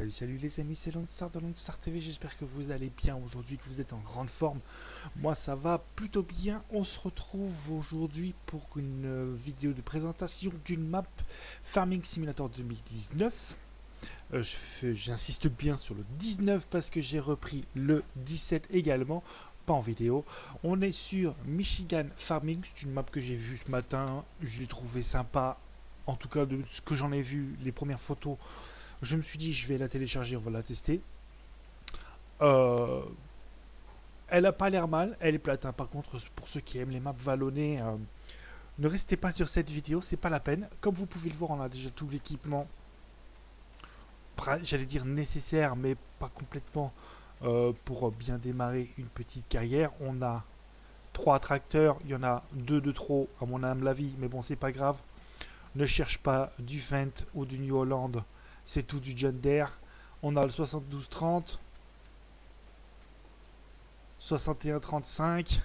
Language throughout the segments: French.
Salut les amis, c'est Lonstar de Lonstar TV, j'espère que vous allez bien aujourd'hui, que vous êtes en grande forme. Moi ça va plutôt bien, on se retrouve aujourd'hui pour une vidéo de présentation d'une map Farming Simulator 2019. J'insiste bien sur le 19 parce que j'ai repris le 17 également, pas en vidéo. On est sur Michigan Farming, c'est une map que j'ai vue ce matin, je l'ai trouvé sympa. En tout cas, de ce que j'en ai vu, les premières photos, je me suis dit, je vais la télécharger, on va la tester. Euh, Elle a pas l'air mal, elle est plate. Hein. Par contre, pour ceux qui aiment les maps vallonnées, ne restez pas sur cette vidéo, c'est pas la peine. Comme vous pouvez le voir, on a déjà tout l'équipement, j'allais dire nécessaire, mais pas complètement, pour bien démarrer une petite carrière. On a 3 tracteurs, il y en a 2 de trop, à mon âme la vie, mais bon, c'est pas grave. Ne cherche pas du Fendt ou du New Holland, c'est tout du John Deere. On a le 7230, 6135,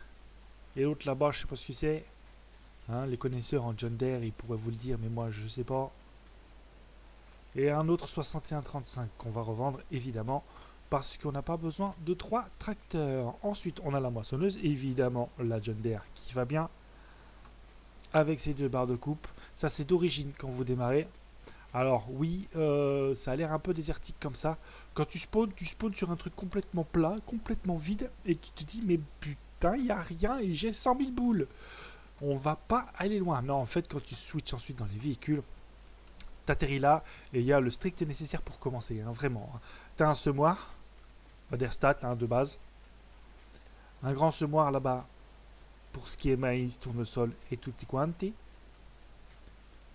et l'autre là-bas, je sais pas ce que c'est. Hein, les connaisseurs en John Deere, ils pourraient vous le dire, mais moi je sais pas. Et un autre 6135 qu'on va revendre évidemment parce qu'on n'a pas besoin de 3 tracteurs. Ensuite, on a la moissonneuse, évidemment la John Deere qui va bien avec ses 2 barres de coupe. Ça, c'est d'origine quand vous démarrez. Alors oui, ça a l'air un peu désertique comme ça. Quand tu spawns sur un truc complètement plat, complètement vide, et tu te dis mais putain, il n'y a rien et j'ai 100 000 boules. On va pas aller loin. Non, en fait, quand tu switches ensuite dans les véhicules, t'atterris là et il y a le strict nécessaire pour commencer, hein, vraiment. Hein. T'as un semoir, d'Erstat hein, de base. Un grand semoir là-bas pour ce qui est maïs, tournesol et tutti quanti.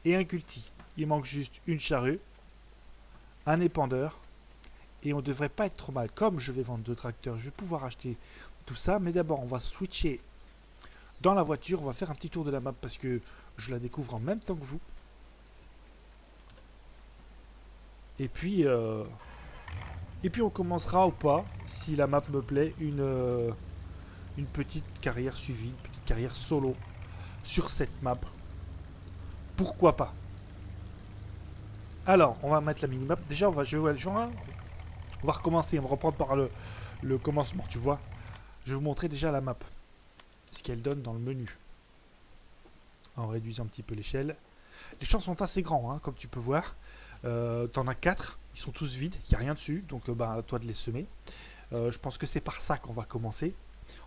Et un culti. Il manque juste une charrue, un épandeur, et on devrait pas être trop mal. Comme je vais vendre 2 tracteurs, je vais pouvoir acheter tout ça, mais d'abord on va switcher dans la voiture, on va faire un petit tour de la map parce que je la découvre en même temps que vous. Et puis on commencera ou pas, si la map me plaît, une petite carrière suivie, une petite carrière solo sur cette map. Pourquoi pas? Alors, on va mettre la minimap. Déjà, on va recommencer, on va reprendre par le commencement, tu vois. Je vais vous montrer déjà la map, ce qu'elle donne dans le menu. En réduisant un petit peu l'échelle. Les champs sont assez grands, hein, comme tu peux voir. T'en as 4, ils sont tous vides, il n'y a rien dessus, donc à toi de les semer. Je pense que c'est par ça qu'on va commencer.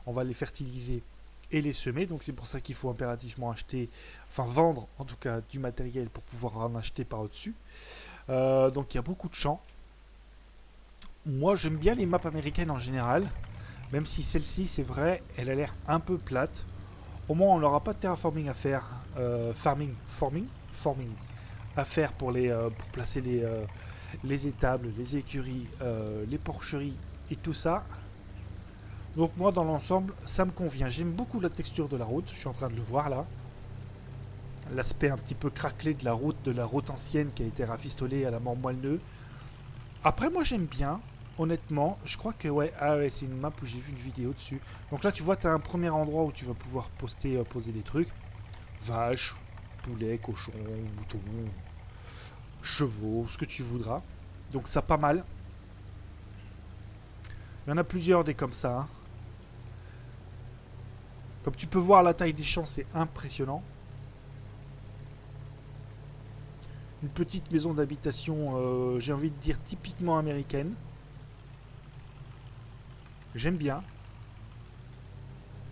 On va les fertiliser et les semer, donc c'est pour ça qu'il faut impérativement acheter, enfin vendre en tout cas du matériel pour pouvoir en acheter par au-dessus. Donc il y a beaucoup de champs. Moi j'aime bien les maps américaines en général, même si celle-ci c'est vrai, elle a l'air un peu plate. Au moins on n'aura pas de terraforming à faire, forming à faire pour placer les étables, les écuries, les porcheries et tout ça. Donc moi dans l'ensemble ça me convient. J'aime beaucoup la texture de la route, je suis en train de le voir là. L'aspect un petit peu craquelé de la route ancienne qui a été rafistolée à la mort moelle-neu. Après moi j'aime bien, honnêtement, je crois que ouais, ah ouais c'est une map où j'ai vu une vidéo dessus. Donc là tu vois tu as un premier endroit où tu vas pouvoir poser des trucs. Vaches, poulets, cochons, moutons, chevaux, ce que tu voudras. Donc ça pas mal. Il y en a plusieurs des comme ça. Hein. Comme tu peux voir, la taille des champs, c'est impressionnant. Une petite maison d'habitation, j'ai envie de dire typiquement américaine. J'aime bien.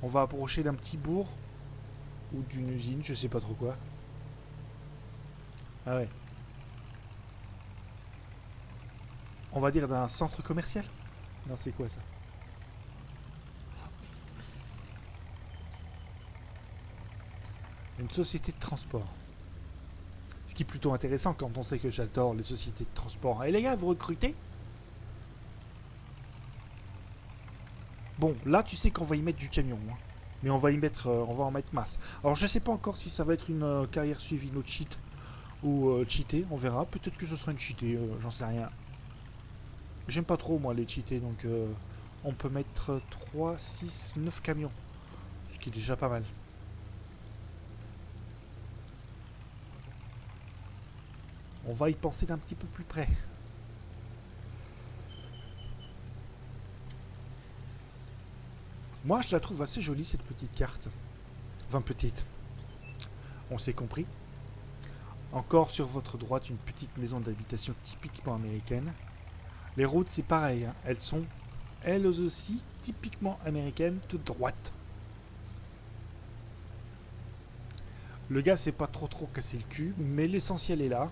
On va approcher d'un petit bourg ou d'une usine, je sais pas trop quoi. Ah ouais. On va dire d'un centre commercial. Non, c'est quoi ça? Une société de transport. Ce qui est plutôt intéressant quand on sait que j'adore les sociétés de transport. Et les gars, vous recrutez? Bon, là, tu sais qu'on va y mettre du camion. Hein. Mais on va en mettre masse. Alors, je sais pas encore si ça va être une carrière suivie no cheat ou cheatée. On verra. Peut-être que ce sera une cheatée. J'en sais rien. J'aime pas trop, moi, les cheatés. Donc, on peut mettre 3, 6, 9 camions. Ce qui est déjà pas mal. On va y penser d'un petit peu plus près. Moi, je la trouve assez jolie, cette petite carte. Enfin, petite. On s'est compris. Encore sur votre droite, une petite maison d'habitation typiquement américaine. Les routes, c'est pareil. Hein. Elles sont, elles aussi, typiquement américaines, toutes droites. Le gars s'est pas trop cassé le cul, mais l'essentiel est là.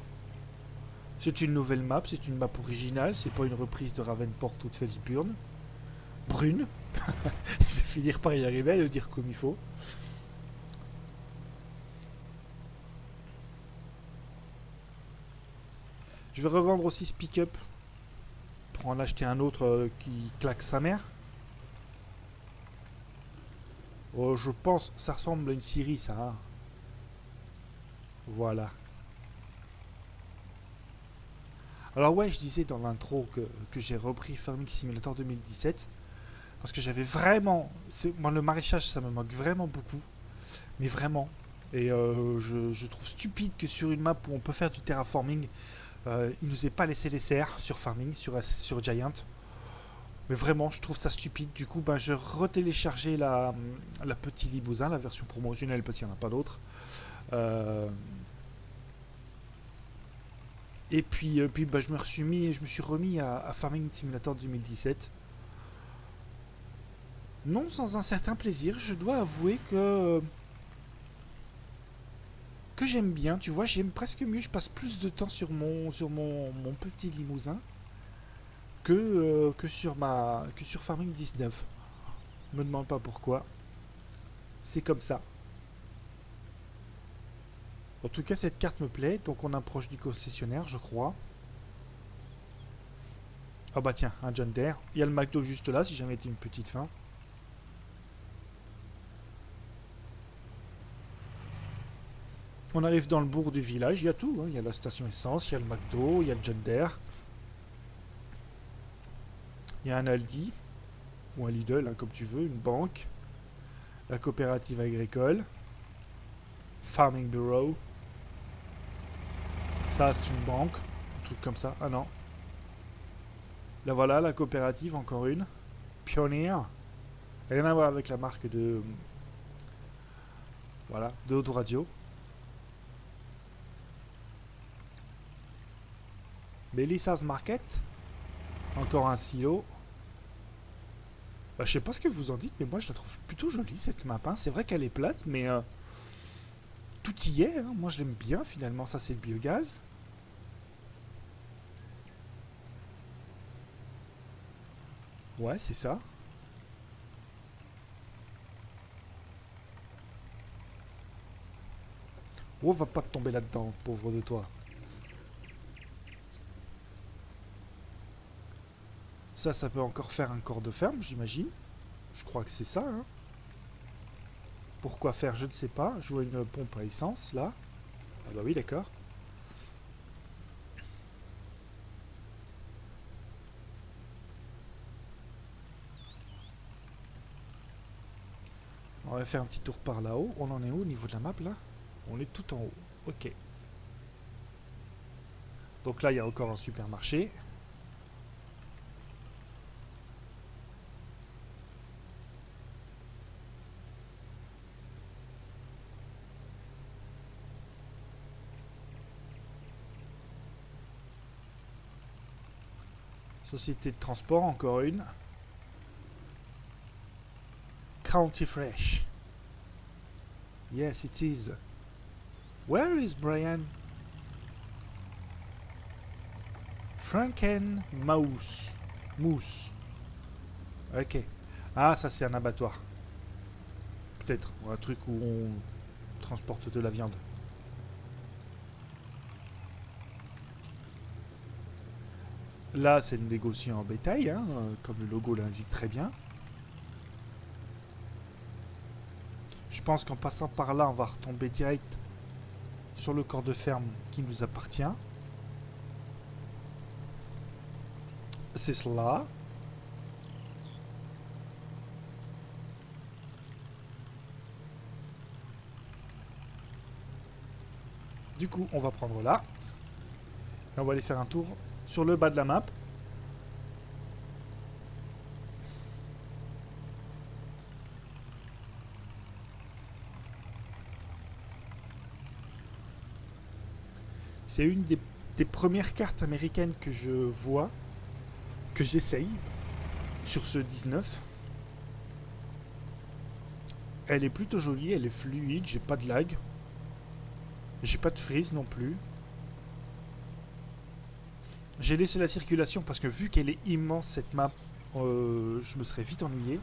C'est une nouvelle map, c'est une map originale, c'est pas une reprise de Ravenport ou de Felsburn. Brune. Je vais finir par y arriver à le dire comme il faut. Je vais revendre aussi ce pick-up pour en acheter un autre qui claque sa mère. Oh, je pense ça ressemble à une Syrie, ça. Hein. Voilà. Alors ouais, je disais dans l'intro que j'ai repris Farming Simulator 2017 parce que j'avais vraiment... Moi, le maraîchage, ça me manque vraiment beaucoup. Mais vraiment. Et je trouve stupide que sur une map où on peut faire du terraforming, il nous ait pas laissé les serres sur Farming, sur Giant. Mais vraiment, je trouve ça stupide. Du coup, ben, je retéléchargeais la Petit Limousin, la version promotionnelle, parce qu'il n'y en a pas d'autre. Et puis ben, je me suis remis à Farming Simulator 2017. Non sans un certain plaisir, je dois avouer que j'aime bien, tu vois, j'aime presque mieux, je passe plus de temps sur mon Petit Limousin que sur Farming 19. Me demande pas pourquoi. C'est comme ça. En tout cas, cette carte me plaît, donc on approche du concessionnaire, je crois. Ah bah tiens, un John Deere. Il y a le McDo juste là, si jamais été une petite faim. On arrive dans le bourg du village, il y a tout. Hein. Il y a la station essence, il y a le McDo, il y a le John Deere. Il y a un Aldi, ou un Lidl, hein, comme tu veux, une banque, la coopérative agricole, Farming Bureau. Ça, c'est une banque, un truc comme ça. Ah non. Là voilà, la coopérative, encore une. Pioneer. Rien à voir avec la marque de... Voilà, de Haute Radio. Melissa's Market. Encore un silo. Bah, je sais pas ce que vous en dites, mais moi je la trouve plutôt jolie cette map. Hein. C'est vrai qu'elle est plate, mais tout y est. Hein. Moi je l'aime bien finalement. Ça c'est le biogaz. Ouais, c'est ça. Oh, va pas te tomber là-dedans, pauvre de toi. Ça peut encore faire un corps de ferme, j'imagine. Je crois que c'est ça. Hein. Pourquoi faire, je ne sais pas. Je vois une pompe à essence, là. Ah bah oui, d'accord. On va faire un petit tour par là-haut. On en est où au niveau de la map, là? On est tout en haut. Ok. Donc là, il y a encore un supermarché. Société de transport, encore une. County Fresh. Yes, it is. Where is Brian? Franken Mouse. Mousse. Ok. Ah, ça c'est un abattoir. Peut-être. Ou un truc où on transporte de la viande. Là, c'est le négociant en bétail, hein, comme le logo l'indique très bien. Je pense qu'en passant par là, on va retomber direct sur le corps de ferme qui nous appartient. C'est cela. Du coup, on va prendre là. Et on va aller faire un tour sur le bas de la map. C'est une des premières cartes américaines que je vois, que j'essaye sur ce 19. Elle est plutôt jolie, elle est fluide, j'ai pas de lag. J'ai pas de freeze non plus. J'ai laissé la circulation parce que vu qu'elle est immense cette map, je me serais vite ennuyé.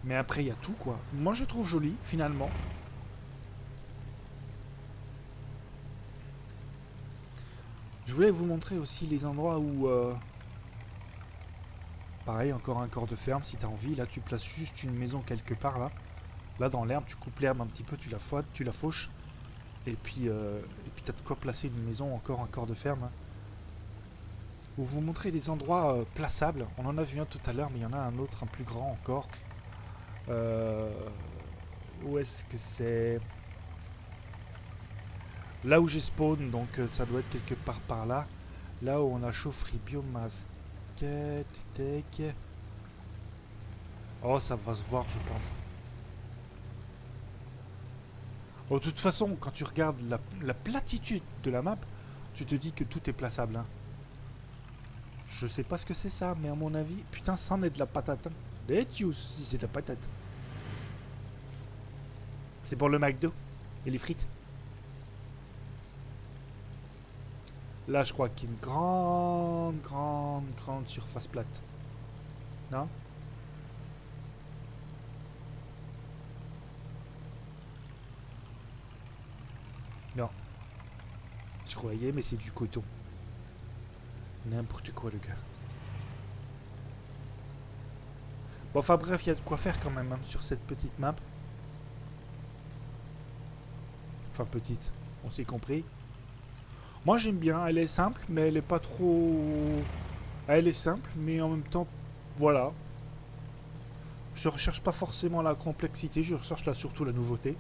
Mais après il y a tout quoi. Moi je trouve joli finalement. Je voulais vous montrer aussi les endroits où... pareil, encore un corps de ferme si t'as envie. Là tu places juste une maison quelque part là. Là dans l'herbe, tu coupes l'herbe un petit peu, tu la fauches. Et puis t'as de quoi placer une maison, encore un corps de ferme. Où vous montrez des endroits plaçables. On en a vu un tout à l'heure, mais il y en a un autre, un plus grand encore. Où est-ce que c'est? Là où j'ai spawn, donc ça doit être quelque part par là. Là où on a chaufferie, biomasse, tech. Oh, ça va se voir, je pense. Oh, de toute façon, quand tu regardes la platitude de la map, tu te dis que tout est plaçable. Hein. Je sais pas ce que c'est ça, mais à mon avis, putain, ça en est de la patate. Hein. Des si c'est de la patate. C'est pour le McDo et les frites. Là, je crois qu'il y a une grande surface plate. Non? Non. Je croyais, mais c'est du coton. N'importe quoi, le gars. Bon, enfin bref, il y a de quoi faire quand même hein, sur cette petite map. Enfin, petite. On s'est compris. Moi, j'aime bien. Elle est simple, mais elle est pas trop... Elle est simple, mais en même temps, voilà. Je recherche pas forcément la complexité, je recherche là surtout la nouveauté.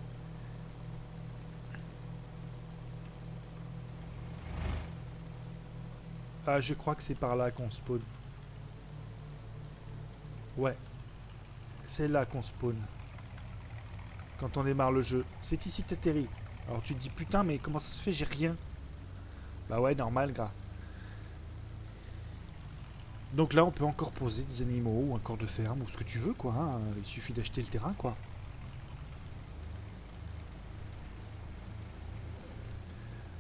Ah, je crois que c'est par là qu'on spawn. Ouais, c'est là qu'on spawn. Quand on démarre le jeu. C'est ici que t'atterris. Alors tu te dis putain, mais comment ça se fait, j'ai rien. Bah ouais, normal, gars. Donc là, on peut encore poser des animaux ou un corps de ferme ou ce que tu veux, quoi. Hein. Il suffit d'acheter le terrain, quoi.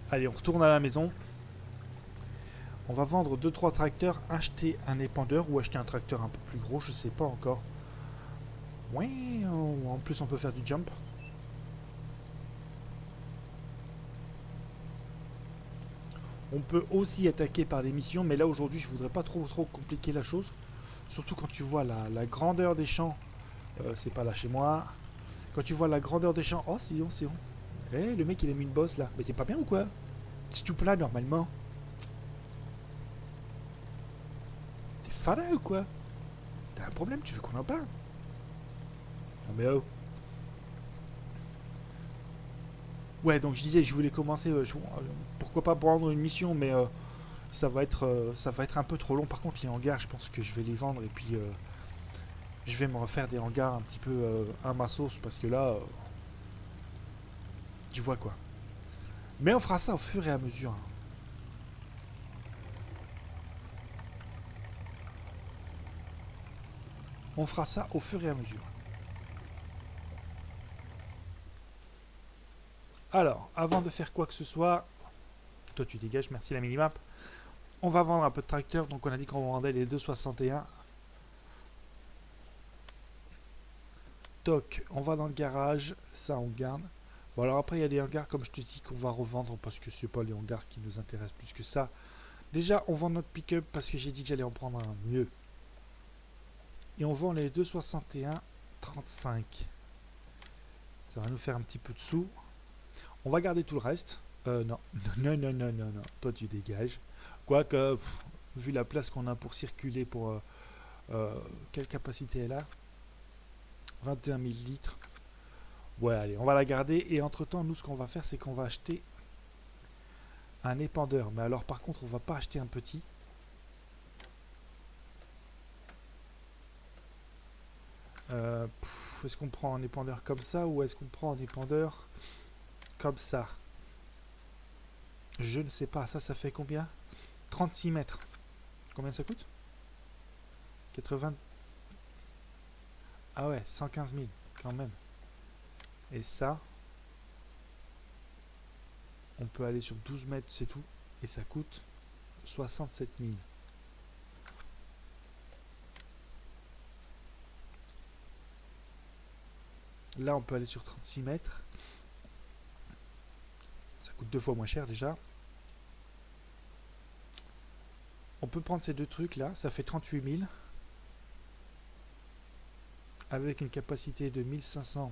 Allez, on retourne à la maison. On va vendre 2-3 tracteurs, acheter un épandeur ou acheter un tracteur un peu plus gros, je sais pas encore. Ouais, en plus on peut faire du jump. On peut aussi attaquer par des missions, mais là aujourd'hui je voudrais pas trop compliquer la chose. Surtout quand tu vois la grandeur des champs. C'est pas là chez moi. Quand tu vois la grandeur des champs. Oh c'est bon, c'est bon. Eh, le mec il a mis une bosse là. Mais t'es pas bien ou quoi? C'est tout plat normalement. T'es fada ou quoi? T'as un problème, tu veux qu'on en parle? Non mais oh. Ouais, donc je disais, je voulais commencer. Pourquoi pas prendre une mission, mais ça va être un peu trop long. Par contre, les hangars, je pense que je vais les vendre et puis je vais me refaire des hangars un petit peu à ma sauce parce que là, tu vois quoi. Mais on fera ça au fur et à mesure. Hein. On fera ça au fur et à mesure. Alors, avant de faire quoi que ce soit, toi tu dégages, merci la minimap. On va vendre un peu de tracteurs, donc on a dit qu'on vendait les 2,61. Toc, on va dans le garage, ça on garde. Bon alors après il y a des hangars comme je te dis qu'on va revendre parce que c'est pas les hangars qui nous intéressent plus que ça. Déjà on vend notre pick-up parce que j'ai dit que j'allais en prendre un mieux. Et on vend les 2,61 35. Ça va nous faire un petit peu de sous. On va garder tout le reste. Non. Non. Toi tu dégages. Quoique, vu la place qu'on a pour circuler pour... quelle capacité elle a? 21 000 litres. Ouais, allez, on va la garder. Et entre-temps, nous, ce qu'on va faire, c'est qu'on va acheter un épandeur. Mais alors, par contre, on va pas acheter un petit. Est-ce qu'on prend un épandeur comme ça ou est-ce qu'on prend un épandeur comme ça? Je ne sais pas. Ça fait combien? 36 mètres. Combien ça coûte? 80. Ah ouais, 115 000 quand même. Et ça, on peut aller sur 12 mètres, c'est tout. Et ça coûte 67 000. Là, on peut aller sur 36 mètres. Ça coûte 2 fois moins cher déjà. On peut prendre ces deux trucs là, ça fait 38 000. Avec une capacité de 1500.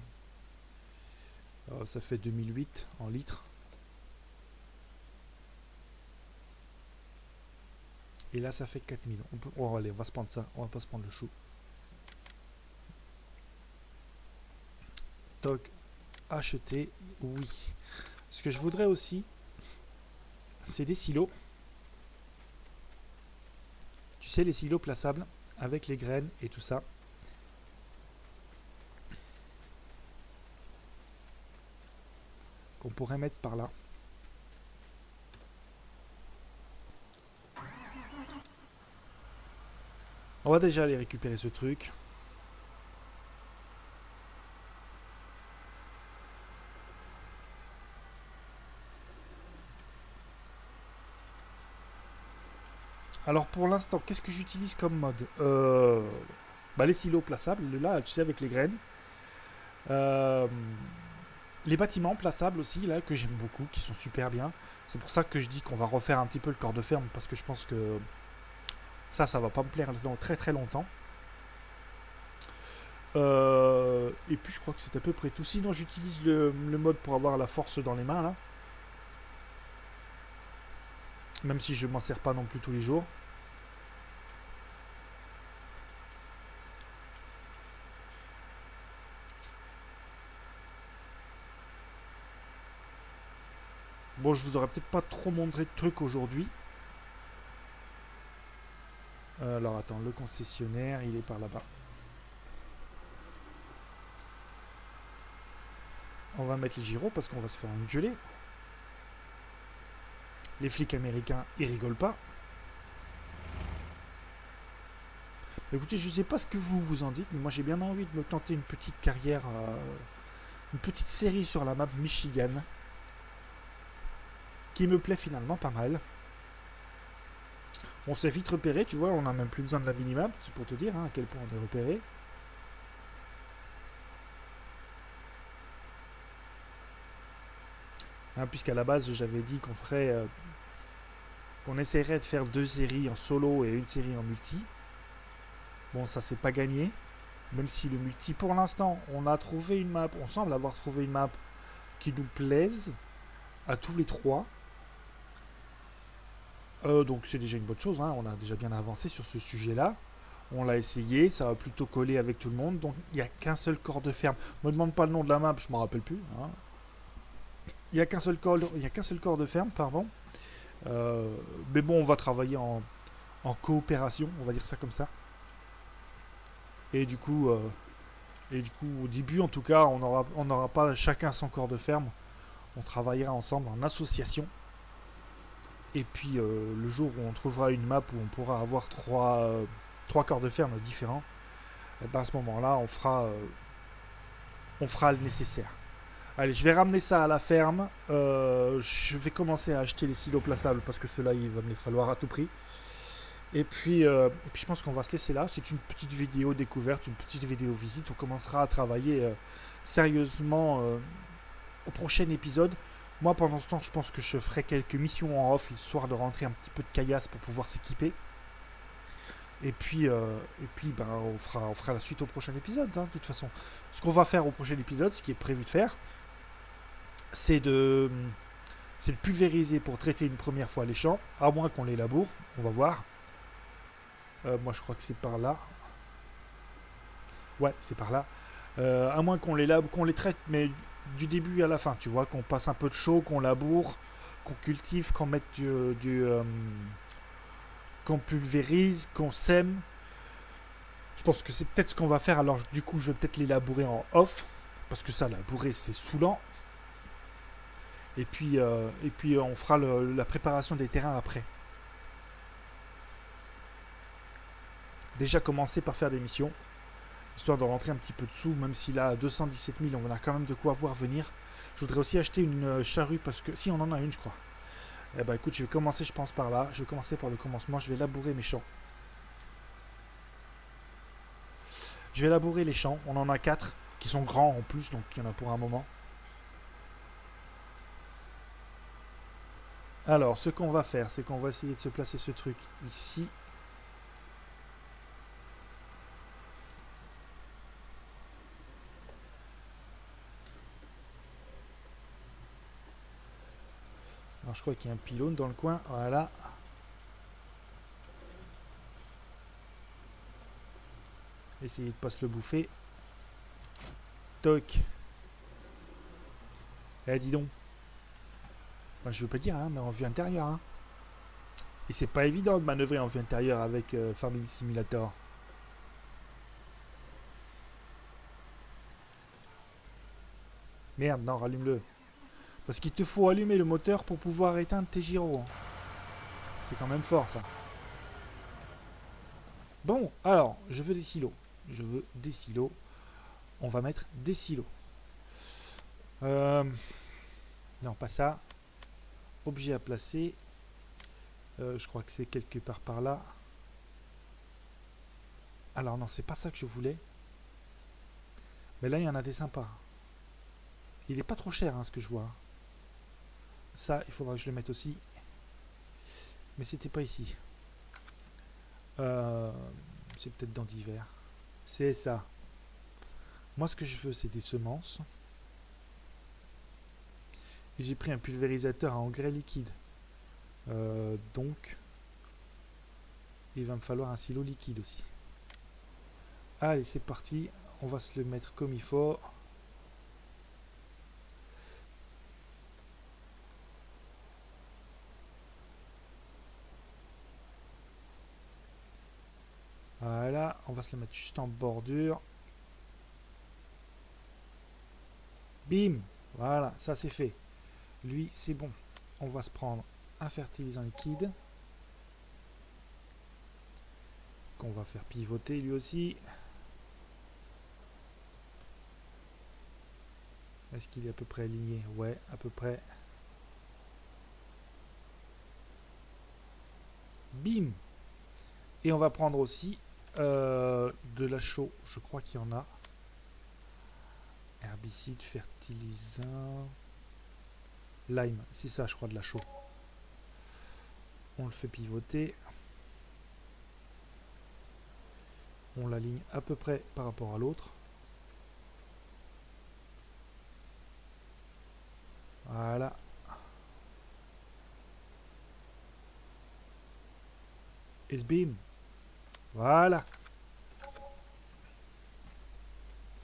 Ça fait 2008 en litres. Et là, ça fait 4000. Oh, allez, on va se prendre ça. On va pas se prendre le chou. Toc. Acheter. Oui. Ce que je voudrais aussi, c'est des silos. Tu sais, les silos plaçables avec les graines et tout ça. Qu'on pourrait mettre par là. On va déjà aller récupérer ce truc. Alors pour l'instant, qu'est-ce que j'utilise comme mode? Les silos plaçables, là, tu sais, avec les graines. Les bâtiments plaçables aussi, là, que j'aime beaucoup, qui sont super bien. C'est pour ça que je dis qu'on va refaire un petit peu le corps de ferme, parce que je pense que ça va pas me plaire dans très très longtemps. Et puis je crois que c'est à peu près tout. Sinon j'utilise le mode pour avoir la force dans les mains là. Même si je m'en sers pas non plus tous les jours. Bon, je vous aurais peut-être pas trop montré de trucs aujourd'hui. Alors attends, le concessionnaire, il est par là-bas. On va mettre les gyros parce qu'on va se faire engueuler. Les flics américains, ils rigolent pas. Écoutez, je sais pas ce que vous en dites, mais moi j'ai bien envie de me tenter une petite carrière, une petite série sur la map Michigan, qui me plaît finalement pas mal. On s'est vite repéré, tu vois, on n'a même plus besoin de la minimap, c'est pour te dire à quel point on est repéré. Puisqu'à la base j'avais dit qu'on ferait qu'on essaierait de faire 2 séries en solo et une série en multi. Bon, ça c'est pas gagné, même si le multi pour l'instant on a trouvé une map, on semble avoir trouvé une map qui nous plaise à tous les trois. Donc c'est déjà une bonne chose, hein. On a déjà bien avancé sur ce sujet là. On l'a essayé, ça va plutôt coller avec tout le monde. Donc il n'y a qu'un seul corps de ferme. Me demande pas le nom de la map, je m'en rappelle plus, hein. Il n'y a qu'un seul corps de ferme, pardon. Mais bon, on va travailler en coopération, on va dire ça comme ça. Et du coup, au début, en tout cas, on n'aura pas chacun son corps de ferme. On travaillera ensemble en association. Et puis, le jour où on trouvera une map où on pourra avoir trois corps de ferme différents, à ce moment-là, on fera le nécessaire. Allez, je vais ramener ça à la ferme. Je vais commencer à acheter les silos plaçables parce que ceux-là, il va me les falloir à tout prix. Et puis je pense qu'on va se laisser là. C'est une petite vidéo découverte, une petite vidéo visite. On commencera à travailler sérieusement au prochain épisode. Moi, pendant ce temps, je pense que je ferai quelques missions en off, histoire de rentrer un petit peu de caillasse pour pouvoir s'équiper. Et puis on fera la suite au prochain épisode, hein, de toute façon. Ce qu'on va faire au prochain épisode, ce qui est prévu de faire, c'est de pulvériser pour traiter une première fois les champs, à moins qu'on les laboure. On va voir. Moi, je crois que c'est par là. Ouais, c'est par là. À moins qu'on les traite, mais du début à la fin, tu vois, qu'on passe un peu de chaux, qu'on laboure, qu'on cultive, qu'on mette qu'on pulvérise, qu'on sème. Je pense que c'est peut-être ce qu'on va faire. Alors du coup, je vais peut-être les labourer en off. Parce que ça, labourer, c'est saoulant. Et puis on fera la préparation des terrains après. Déjà commencer par faire des missions. Histoire de rentrer un petit peu de sous. Même si là, à 217 000, on a quand même de quoi voir venir. Je voudrais aussi acheter une charrue. Parce que si, on en a une, je crois. Eh ben écoute, je vais commencer, je pense, par là. Je vais commencer par le commencement. Je vais labourer mes champs. Je vais labourer les champs. On en a 4 qui sont grands en plus. Donc il y en a pour un moment. Alors, ce qu'on va faire, c'est qu'on va essayer de se placer ce truc ici. Alors, je crois qu'il y a un pylône dans le coin. Voilà. Essayez de ne pas se le bouffer. Toc. Eh, dis donc. Enfin, je veux pas dire, hein, mais en vue intérieure. Hein. Et c'est pas évident de manœuvrer en vue intérieure avec Farming Simulator. Merde, non, rallume-le. Parce qu'il te faut allumer le moteur pour pouvoir éteindre tes gyros. C'est quand même fort, ça. Bon, alors, je veux des silos. Je veux des silos. On va mettre des silos. Non, pas ça. Objet à placer. Je crois que c'est quelque part par là. Alors non, c'est pas ça que je voulais. Mais là, il y en a des sympas. Il est pas trop cher, hein, ce que je vois. Ça, il faudra que je le mette aussi. Mais c'était pas ici. C'est peut-être dans divers. C'est ça. Moi, ce que je veux, c'est des semences. Et j'ai pris un pulvérisateur à engrais liquide. Donc, il va me falloir un silo liquide aussi. Allez, c'est parti. On va se le mettre comme il faut. Voilà, on va se le mettre juste en bordure. Bim! Voilà, ça c'est fait. Lui, c'est bon. On va se prendre un fertilisant liquide. Qu'on va faire pivoter lui aussi. Est-ce qu'il est à peu près aligné? Ouais, à peu près. Bim! Et on va prendre aussi de la chaux. Je crois qu'il y en a. Herbicide, fertilisant. Lime, c'est ça, je crois, de la chaux. On le fait pivoter. On l'aligne à peu près par rapport à l'autre. Voilà. Et bim. Voilà.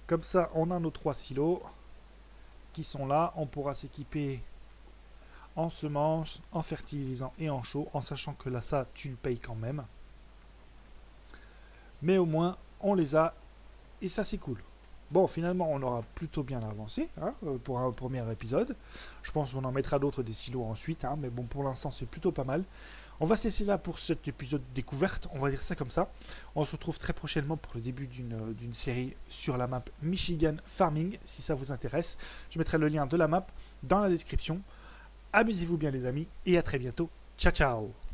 Comme ça, on a nos 3 silos qui sont là. On pourra s'équiper en semences, en fertilisant et en chaux, en sachant que là, ça, tu le payes quand même. Mais au moins, on les a et ça, c'est cool. Bon, finalement, on aura plutôt bien avancé hein, pour un premier épisode. Je pense qu'on en mettra d'autres des silos ensuite, hein, mais bon, pour l'instant, c'est plutôt pas mal. On va se laisser là pour cet épisode découverte, on va dire ça comme ça. On se retrouve très prochainement pour le début d'une série sur la map Michigan Farming, si ça vous intéresse. Je mettrai le lien de la map dans la description. Amusez-vous bien les amis, et à très bientôt. Ciao ciao.